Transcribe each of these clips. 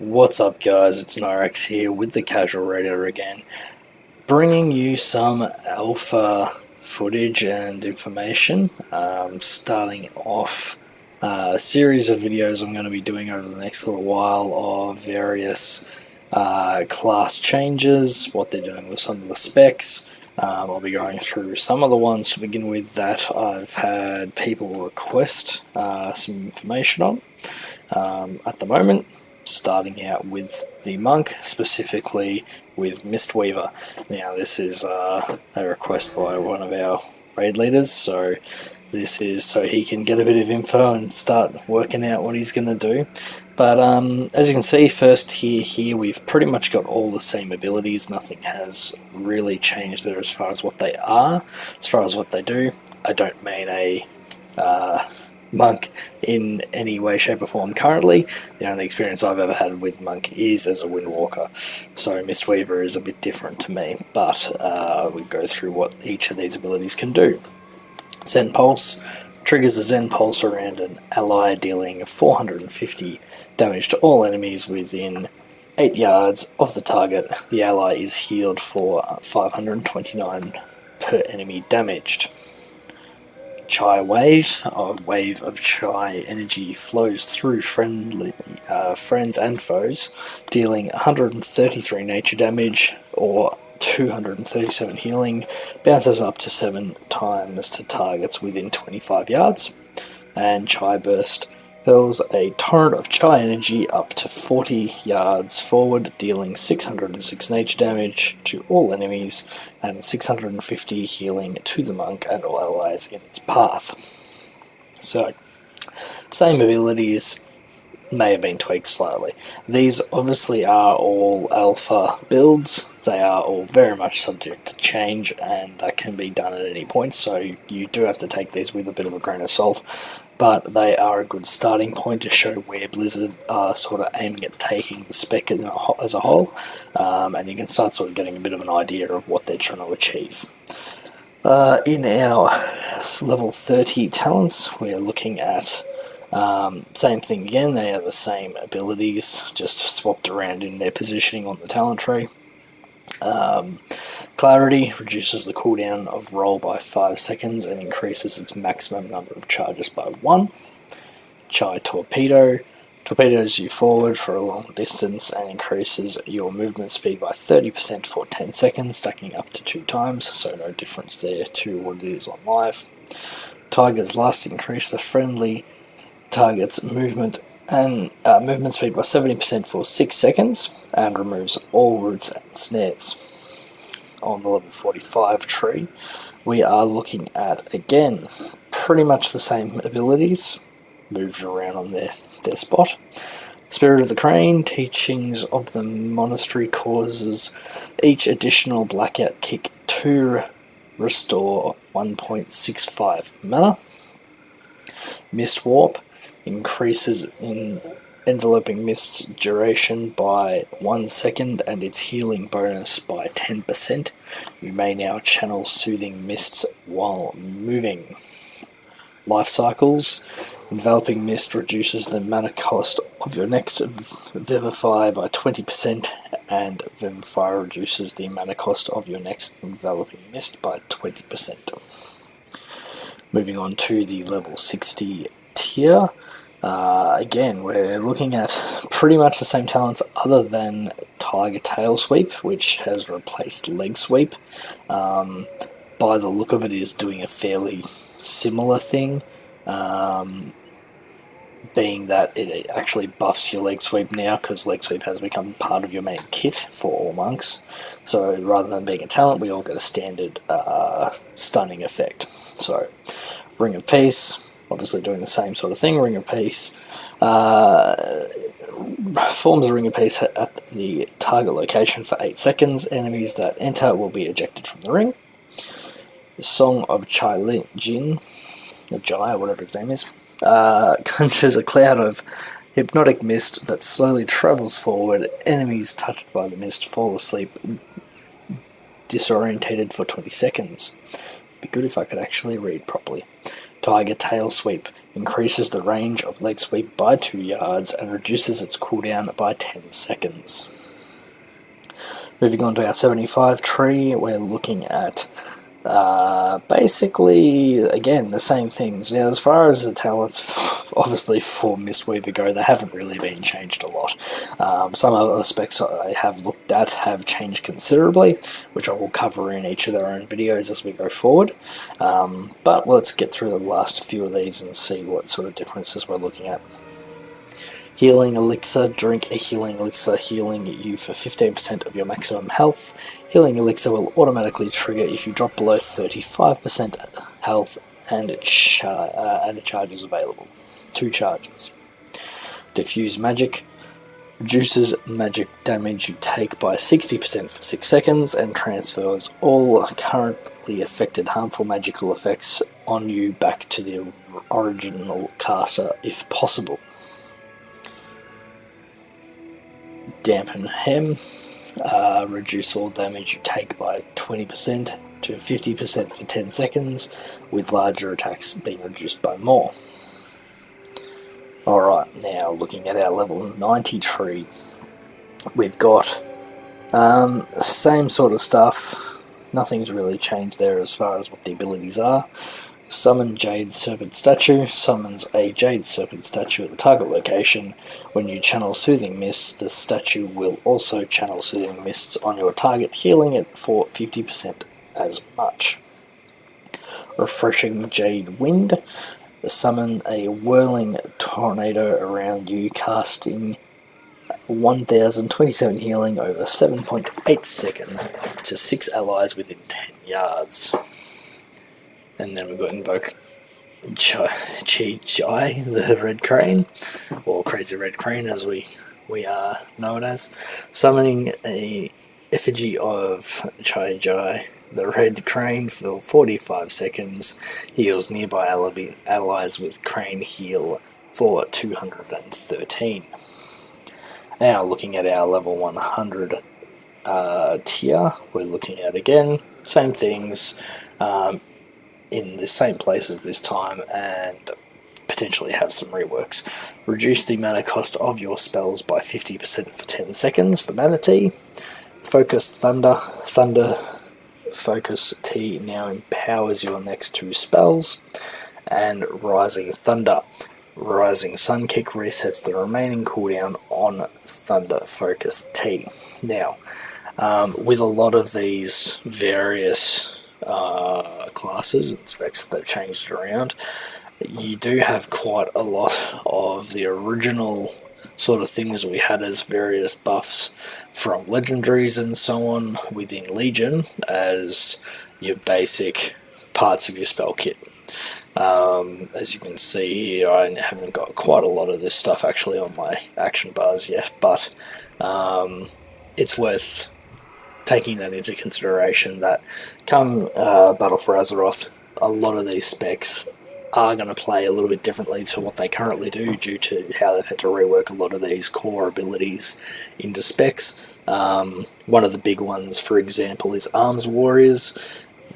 What's up, guys? It's Nyrex here with the Casual Raider again, bringing you some alpha footage and information. Starting off a series of videos I'm going to be doing over the next little while of various class changes, what they're doing with some of the specs. I'll be going through some of the ones to begin with that I've had people request some information on at the moment. Starting out with the monk, specifically with Mistweaver. Now, this is a request by one of our raid leaders, so this is so he can get a bit of info and start working out what he's going to do. But as you can see, first here we've pretty much got all the same abilities. Nothing has really changed there as far as what they are. As far as what they do, I don't mean a monk in any way, shape or form currently. The only experience I've ever had with monk is as a windwalker, so Mistweaver is a bit different to me, but we go through what each of these abilities can do. Zen Pulse triggers a Zen Pulse around an ally, dealing 450 damage to all enemies within 8 yards of the target. The ally is healed for 529 per enemy damaged. Chai Wave, a wave of Chai energy flows through friends and foes, dealing 133 nature damage or 237 healing, bounces up to 7 times to targets within 25 yards. And Chai Burst hurls a torrent of Chai energy up to 40 yards forward, dealing 606 nature damage to all enemies and 650 healing to the monk and all allies in its path. So, same abilities, may have been tweaked slightly. These obviously are all alpha builds. They are all very much subject to change, and that can be done at any point, so you do have to take these with a bit of a grain of salt. But they are a good starting point to show where Blizzard are sort of aiming at taking the spec as a whole, and you can start sort of getting a bit of an idea of what they're trying to achieve. In our level 30 talents, we're looking at same thing again. They are the same abilities, just swapped around in their positioning on the talent tree. Clarity reduces the cooldown of roll by 5 seconds and increases its maximum number of charges by 1. Chai Torpedo torpedoes you forward for a long distance and increases your movement speed by 30% for 10 seconds, stacking up to 2 times, so no difference there to what it is on live. Tiger's Lust increase the friendly target's movement speed by 70% for 6 seconds and removes all roots and snares. On the level 45 tree, we are looking at, again, pretty much the same abilities, moved around on their spot. Spirit of the Crane, Teachings of the Monastery causes each additional blackout kick to restore 1.65 mana. Mist Warp increases in enveloping mist's duration by 1 second and its healing bonus by 10%. You may now channel soothing mists while moving. Life cycles. Enveloping mist reduces the mana cost of your next Vivify by 20%, and Vivify reduces the mana cost of your next enveloping mist by 20%. Moving on to the level 60 tier. Again, we're looking at pretty much the same talents other than Tiger Tail Sweep, which has replaced Leg Sweep. By the look of it, is doing a fairly similar thing, being that it actually buffs your Leg Sweep now, because Leg Sweep has become part of your main kit for all monks. So rather than being a talent, we all get a standard stunning effect. So, Ring of Peace, obviously doing the same sort of thing. Ring of Peace forms a Ring of Peace at the target location for 8 seconds. Enemies that enter will be ejected from the ring. The Song of Chai Jin, or Jai, whatever his name is, conjures a cloud of hypnotic mist that slowly travels forward. Enemies touched by the mist fall asleep, disorientated for 20 seconds. Be good if I could actually read properly. Tiger Tail Sweep increases the range of leg sweep by 2 yards and reduces its cooldown by 10 seconds. Moving on to our 75 tree, we're looking at basically, again, the same things. Now, as far as the talents, obviously, for Mistweaver go, they haven't really been changed a lot. Some of the specs I have looked at have changed considerably, which I will cover in each of their own videos as we go forward. But let's get through the last few of these and see what sort of differences we're looking at. Healing Elixir. Drink a Healing Elixir, healing you for 15% of your maximum health. Healing Elixir will automatically trigger if you drop below 35% health and a charge is available. 2 charges. Diffuse Magic. Reduces magic damage you take by 60% for 6 seconds and transfers all currently affected harmful magical effects on you back to the original caster if possible. Dampen Hem. Reduce all damage you take by 20% to 50% for 10 seconds, with larger attacks being reduced by more. Alright, now looking at our level 90 tree, we've got same sort of stuff. Nothing's really changed there as far as what the abilities are. Summon Jade Serpent Statue. Summons a Jade Serpent Statue at the target location. When you channel Soothing Mists, the statue will also channel Soothing Mists on your target, healing it for 50% as much. Refreshing Jade Wind. Summon a whirling tornado around you, casting 1027 healing over 7.8 seconds up to 6 allies within 10 yards. And then we've got Invoke Chi, the Red Crane, or Crazy Red Crane as we know it as. Summoning a effigy of Chi, the Red Crane, for 45 seconds. Heals nearby allies with Crane heal for 213. Now looking at our level 100 tier, we're looking at, again, same things, in the same places this time, and potentially have some reworks. Reduce the mana cost of your spells by 50% for 10 seconds for Mana Tea. Focus Thunder. Thunder Focus Tea now empowers your next 2 spells. And Rising Thunder. Rising Sun Kick resets the remaining cooldown on Thunder Focus Tea. Now, with a lot of these various classes and specs that they've changed around, you do have quite a lot of the original sort of things we had as various buffs from legendaries and so on within Legion as your basic parts of your spell kit. As you can see here, I haven't got quite a lot of this stuff actually on my action bars yet, but it's worth taking that into consideration that come Battle for Azeroth, a lot of these specs are going to play a little bit differently to what they currently do due to how they've had to rework a lot of these core abilities into specs. One of the big ones, for example, is Arms Warriors,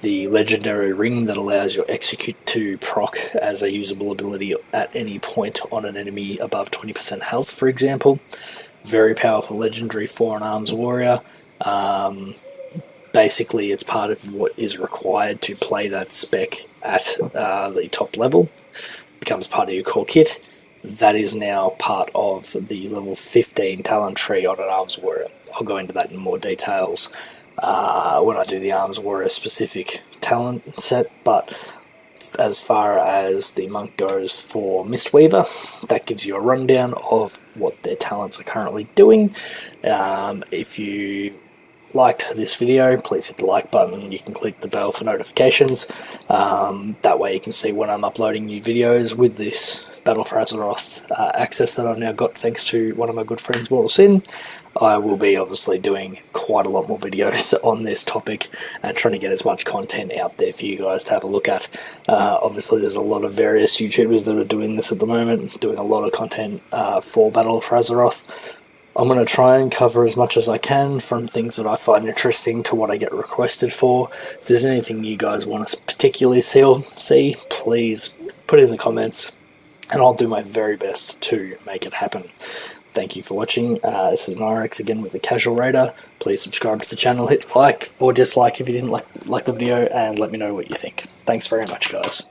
the legendary ring that allows your Execute to proc as a usable ability at any point on an enemy above 20% health, for example. Very powerful legendary for an Arms Warrior. Basically, it's part of what is required to play that spec at the top level. Becomes part of your core kit. That is now part of the level 15 talent tree on an Arms Warrior. I'll go into that in more details when I do the Arms Warrior specific talent set, but as far as the monk goes for Mistweaver, that gives you a rundown of what their talents are currently doing. If you liked this video, please hit the like button. You can click the bell for notifications. That way you can see when I'm uploading new videos with this Battle for Azeroth access that I've now got thanks to one of my good friends, Mortal Sin. I will be obviously doing quite a lot more videos on this topic and trying to get as much content out there for you guys to have a look at. Obviously there's a lot of various YouTubers that are doing this at the moment, doing a lot of content for Battle for Azeroth. I'm going to try and cover as much as I can, from things that I find interesting to what I get requested for. If there's anything you guys want to particularly see, please put it in the comments, and I'll do my very best to make it happen. Thank you for watching. This is Nyrex again with the Casual Raider. Please subscribe to the channel, hit like or dislike if you didn't like the video, and let me know what you think. Thanks very much, guys.